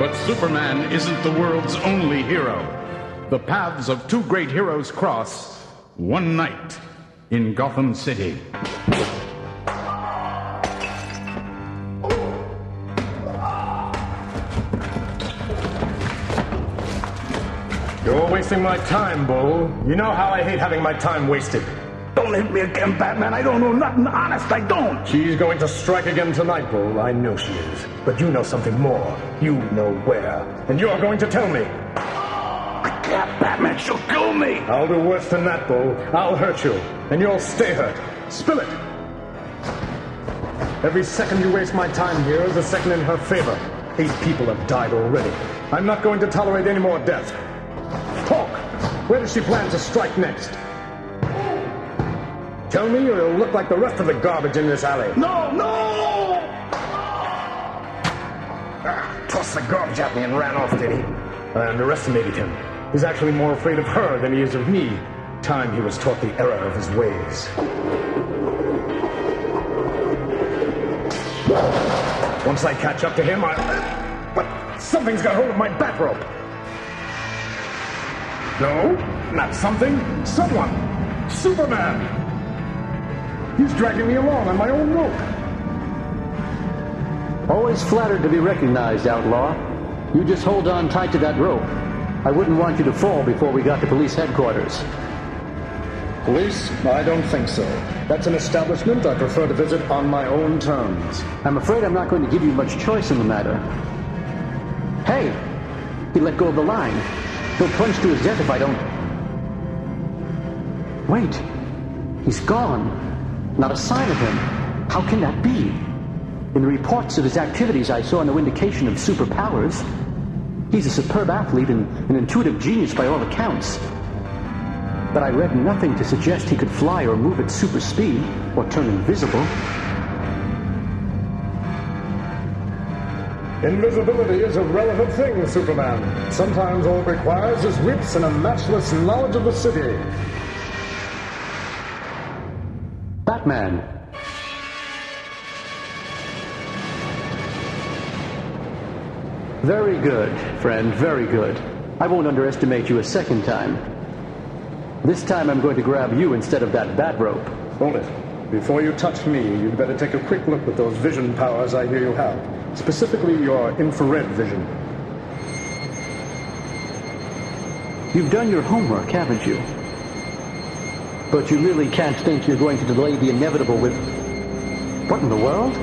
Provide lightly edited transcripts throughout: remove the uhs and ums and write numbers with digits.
But Superman isn't the world's only hero. The paths of two great heroes cross one night in Gotham City. You're wasting my time, Bull. You know how I hate having my time wasted. Don't hit me again, Batman. I don't know nothing. Honest, I don't. She's going to strike again tonight, Bull. I know she is. But you know something more. You know where. And you're going to tell me. Yeah, Batman, she'll kill me. I'll do worse than that, Bull. I'll hurt you. And you'll stay hurt. Spill it. Every second you waste my time here is a second in her favor. 8 people have died already. I'm not going to tolerate any more death. Talk. Where does she plan to strike next? Tell me or you'll look like the rest of the garbage in this alley. No! Tossed the garbage at me and ran off, did he? I underestimated him. He's actually more afraid of her than he is of me. Time he was taught the error of his ways. Once I catch up to him, But something's got hold of my bat rope. No, not something. Someone. Superman. He's dragging me along on my own rope. Always flattered to be recognized, outlaw. You just hold on tight to that rope. I wouldn't want you to fall before we got to police headquarters. Police? I don't think so. That's an establishment I prefer to visit on my own terms. I'm afraid I'm not going to give you much choice in the matter. Hey! He let go of the line. He'll plunge to his death if I don't... Wait! He's gone. Not a sign of him. How can that be? In the reports of his activities, I saw no indication of superpowers. He's a superb athlete and an intuitive genius by all accounts. But I read nothing to suggest he could fly or move at super speed or turn invisible. Invisibility is a relative thing, Superman. Sometimes all it requires is wits and a matchless knowledge of the city. Batman. Very good, friend, very good. I won't underestimate you a second time. This time I'm going to grab you instead of that bat rope. Hold it. Before you touch me, you'd better take a quick look at those vision powers I hear you have. Specifically your infrared vision. You've done your homework, haven't you? But you really can't think you're going to delay the inevitable with... What in the world?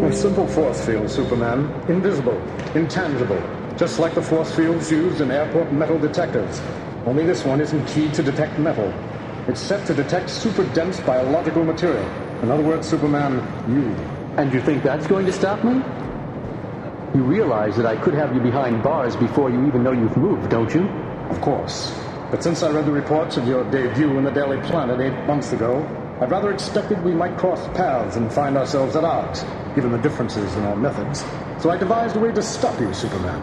A simple force field, Superman. Invisible. Intangible. Just like the force fields used in airport metal detectors. Only this one isn't keyed to detect metal. It's set to detect super dense biological material. In other words, Superman, you. And you think that's going to stop me? You realize that I could have you behind bars before you even know you've moved, don't you? Of course. But since I read the reports of your debut in the Daily Planet 8 months ago, I'd rather expected we might cross paths and find ourselves at odds, given the differences in our methods. So I devised a way to stop you, Superman.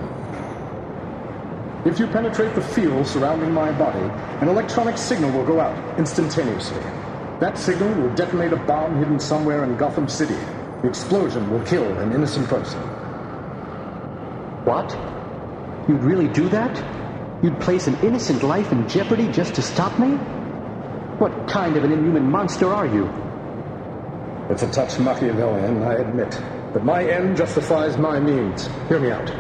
If you penetrate the field surrounding my body, an electronic signal will go out instantaneously. That signal will detonate a bomb hidden somewhere in Gotham City. The explosion will kill an innocent person. What? You'd really do that? You'd place an innocent life in jeopardy just to stop me? What kind of an inhuman monster are you? It's a touch Machiavellian, I admit. But my end justifies my means. Hear me out.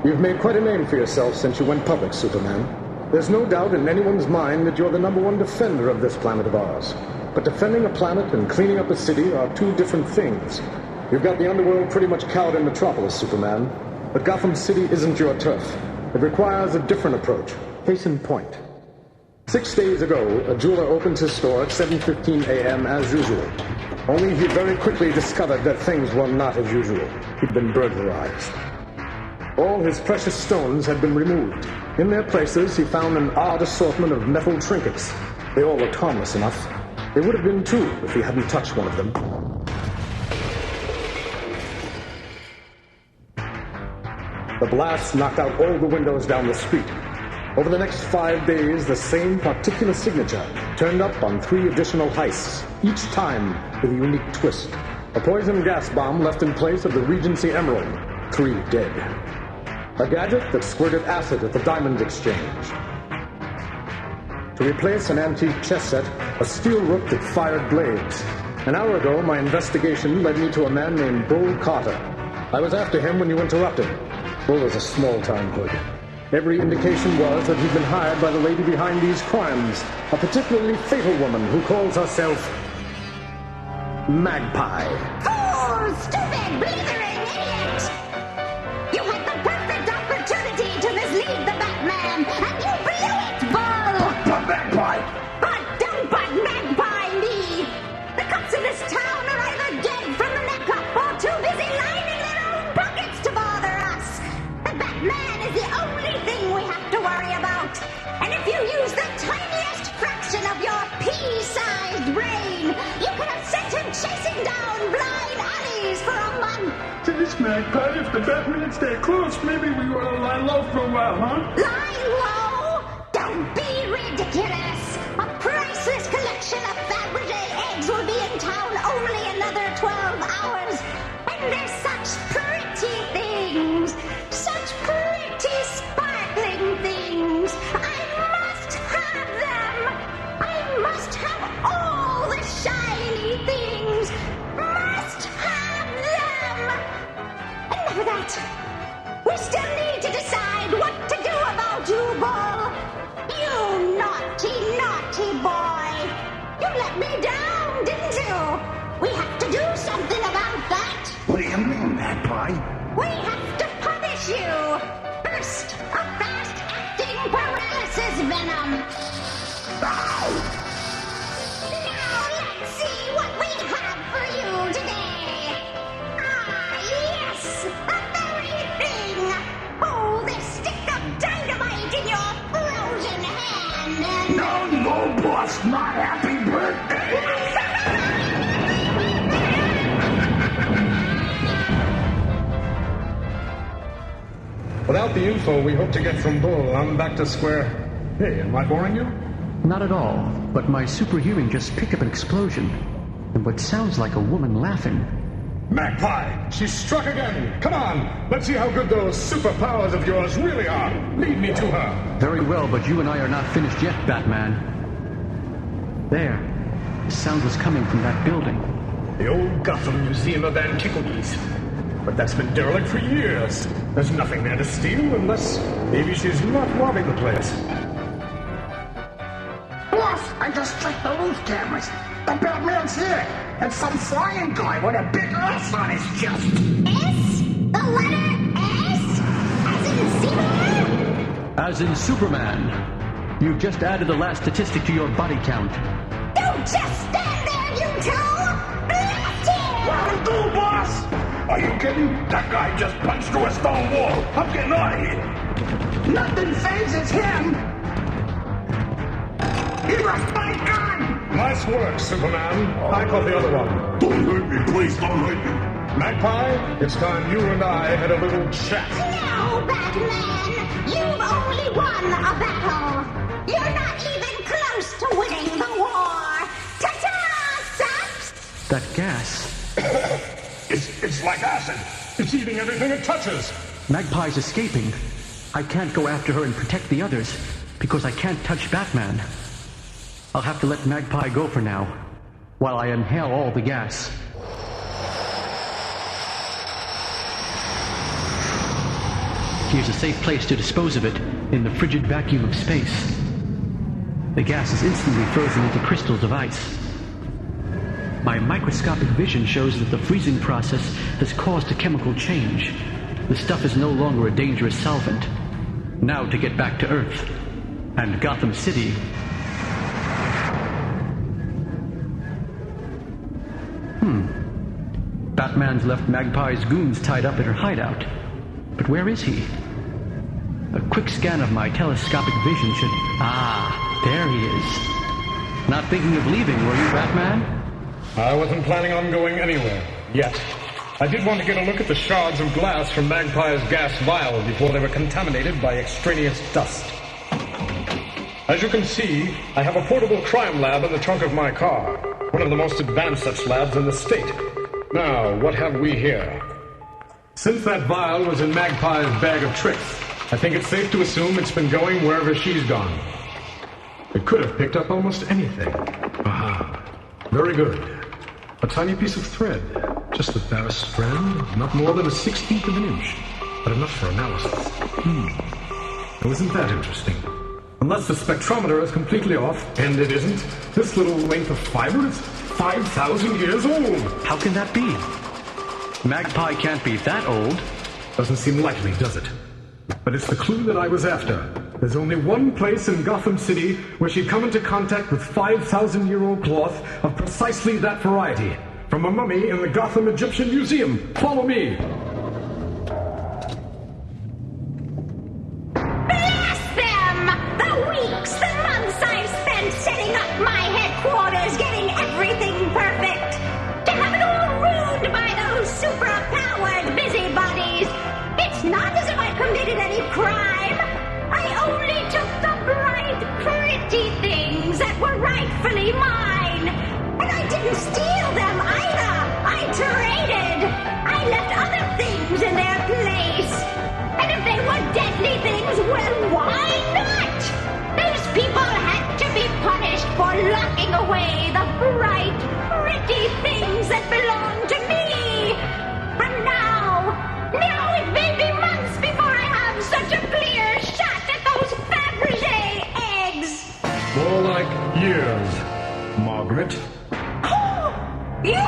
You've made quite a name for yourself since you went public, Superman. There's no doubt in anyone's mind that you're the #1 defender of this planet of ours. But defending a planet and cleaning up a city are two different things. You've got the underworld pretty much cowed in Metropolis, Superman. But Gotham City isn't your turf. It requires a different approach. Case in point. 6 days ago, a jeweler opened his store at 7:15 a.m. as usual. Only he very quickly discovered that things were not as usual. He'd been burglarized. All his precious stones had been removed. In their places, he found an odd assortment of metal trinkets. They all looked harmless enough. They would have been too if he hadn't touched one of them. The blast knocked out all the windows down the street. Over the next 5 days, the same particular signature turned up on 3 additional heists, each time with a unique twist. A poison gas bomb left in place of the Regency Emerald. 3 dead. A gadget that squirted acid at the Diamond Exchange. To replace an antique chess set, a steel rook that fired blades. An hour ago, my investigation led me to a man named Bull Carter. I was after him when you interrupted. Bull is a small-time hood. Every indication was that he'd been hired by the lady behind these crimes, a particularly fatal woman who calls herself Magpie. Fool! Stupid! Blithering idiot! You had the perfect opportunity to mislead the Batman, and you blew it, Bull! But Magpie! But don't but Magpie me! The cops in this town are either dead from the neck up or too busy lining their own pockets to bother us! The Batman is the only thing we have to worry about! And if you use the tiniest fraction of your pea-sized brain, you could have sent him chasing down blind alleys for a month! This Magpie, if the Batman stay close, maybe we ought to lie low for a while, huh? Lie low? Don't be ridiculous! A priceless collection of Fabergé eggs will be in town only another 12 hours. And they're such pretty things. Such pretty sparkling things. I must have them. I must have all the shiny things. Must have them. Enough of that. We still need to decide what to do about you, Bull. You naughty, naughty boy. You let me down, didn't you? We have to do something about that. What do you mean, Magpie? We have to punish you. First, a fast-acting paralysis venom. Now let's see what we have for you today. Ah, yes, the very thing. Oh, this stick of dynamite in your frozen hand and... No, boss, not happy birthday! Without the info we hope to get from Bull, I'm back to square. Hey, am I boring you? Not at all, but my super hearing just picked up an explosion. And what sounds like a woman laughing. Magpie! She struck again! Come on! Let's see how good those superpowers of yours really are! Lead me to her! Very well, but you and I are not finished yet, Batman. There. The sound was coming from that building. The old Gotham Museum of Antiquities. But that's been derelict for years. There's nothing there to steal unless maybe she's not robbing the place. Boss, I just checked the roof cameras. The Batman's here, and some flying guy with a big S on his chest. S? The letter S? As in zebra? As in Superman. You've just added the last statistic to your body count. Don't just stand there, you two! Blast him! What'll do, boss? Are you kidding? That guy just punched through a stone wall. I'm getting out of here. Nothing phases him. He left my gun. Nice work, Superman. I caught the other one. Don't hurt me, please. Don't hurt me. Magpie, it's time you and I had a little chat. No, Batman! You've only won a battle! You're not even close to winning the war! Ta-ta, Saps! That gas. It's like acid. It's eating everything it touches. Magpie's escaping. I can't go after her and protect the others, because I can't touch Batman. I'll have to let Magpie go for now, while I inhale all the gas. Here's a safe place to dispose of it, in the frigid vacuum of space. The gas is instantly frozen into crystals of ice. My microscopic vision shows that the freezing process has caused a chemical change. The stuff is no longer a dangerous solvent. Now to get back to Earth and Gotham City. Batman's left Magpie's goons tied up at her hideout. But where is he? A quick scan of my telescopic vision should... Ah, there he is. Not thinking of leaving, were you, Batman? I wasn't planning on going anywhere, yet. I did want to get a look at the shards of glass from Magpie's gas vial before they were contaminated by extraneous dust. As you can see, I have a portable crime lab in the trunk of my car. One of the most advanced such labs in the state. Now, what have we here? Since that vial was in Magpie's bag of tricks, I think it's safe to assume it's been going wherever she's gone. It could have picked up almost anything. Aha. Very good. A tiny piece of thread. Just the barest strand, not more than a 1/16 of an inch. But enough for analysis. Now, isn't that interesting? Unless the spectrometer is completely off, and it isn't, this little length of fiber is 5,000 years old. How can that be? Magpie can't be that old. Doesn't seem likely, does it? But it's the clue that I was after. There's only one place in Gotham City where she'd come into contact with 5,000-year-old cloth of precisely that variety. From a mummy in the Gotham Egyptian Museum. Follow me! Bless them! The weeks, the months I've spent setting up my headquarters, getting everything perfect. To have it all ruined by those super-powered busybodies. It's not as if I committed any crime. I only took the bright, pretty things that were rightfully mine. And I didn't steal them either. I traded. I left other things in their place. And if they were deadly things, well, why not? Those people had to be punished for locking away the bright, pretty things that belong to me. And now it may be months before I have such a clear shot at those Fabergé eggs. More like years, Margaret. Oh, you!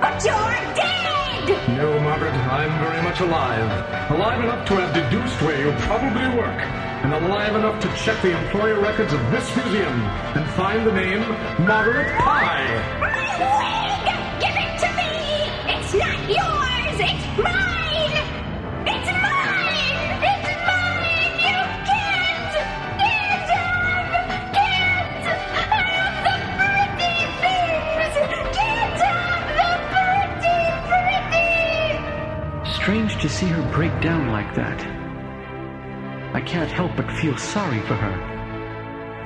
But you're dead! No, Margaret, I'm very much alive. Alive enough to have deduced where you probably work. And alive enough to check the employer records of this museum and find the name Margaret Pye. My wig! Give it to me! It's not yours! It's mine! It's mine! It's mine! You can't have the pretty things! Can't have the pretty! Strange to see her break down like that. I can't help but feel sorry for her.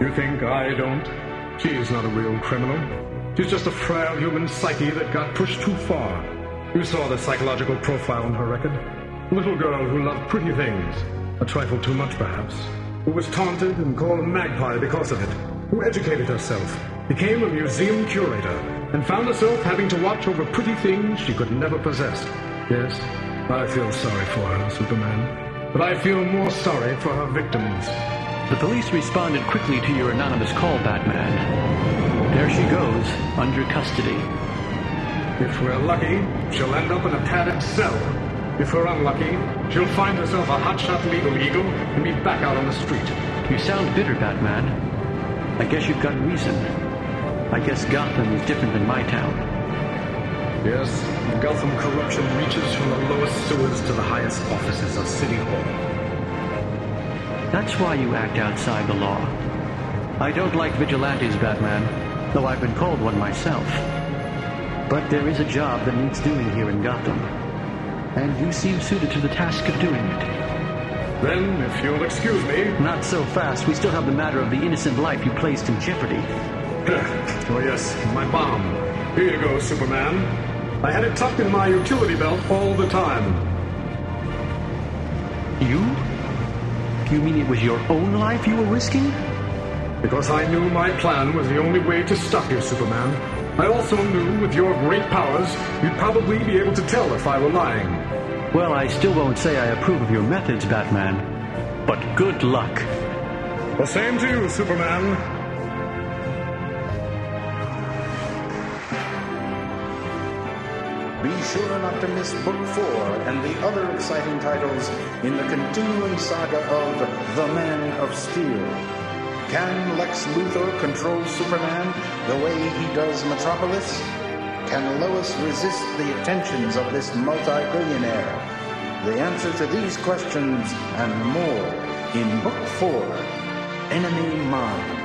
You think I don't? She's not a real criminal. She's just a frail human psyche that got pushed too far. You saw the psychological profile on her record. A little girl who loved pretty things. A trifle too much, perhaps. Who was taunted and called a magpie because of it. Who educated herself, became a museum curator, and found herself having to watch over pretty things she could never possess. Yes, I feel sorry for her, Superman. But I feel more sorry for her victims. The police responded quickly to your anonymous call, Batman. There she goes, under custody. If we're lucky, she'll end up in a padded cell. If we're unlucky, she'll find herself a hotshot legal eagle and be back out on the street. You sound bitter, Batman. I guess you've got reason. I guess Gotham is different than my town. Yes, Gotham corruption reaches from the lowest sewers to the highest offices of City Hall. That's why you act outside the law. I don't like vigilantes, Batman, though I've been called one myself. But there is a job that needs doing here in Gotham, and you seem suited to the task of doing it. Then, if you'll excuse me... Not so fast. We still have the matter of the innocent life you placed in jeopardy. Oh yes, my bomb. Here you go, Superman. I had it tucked in my utility belt all the time. You? You mean it was your own life you were risking? Because I knew my plan was the only way to stop you, Superman. I also knew with your great powers, you'd probably be able to tell if I were lying. Well, I still won't say I approve of your methods, Batman. But good luck. The same to you, Superman. Be sure not to miss Book 4 and the other exciting titles in the continuing saga of The Man of Steel. Can Lex Luthor control Superman the way he does Metropolis? Can Lois resist the attentions of this multi-billionaire? The answer to these questions and more in Book 4, Enemy Mine.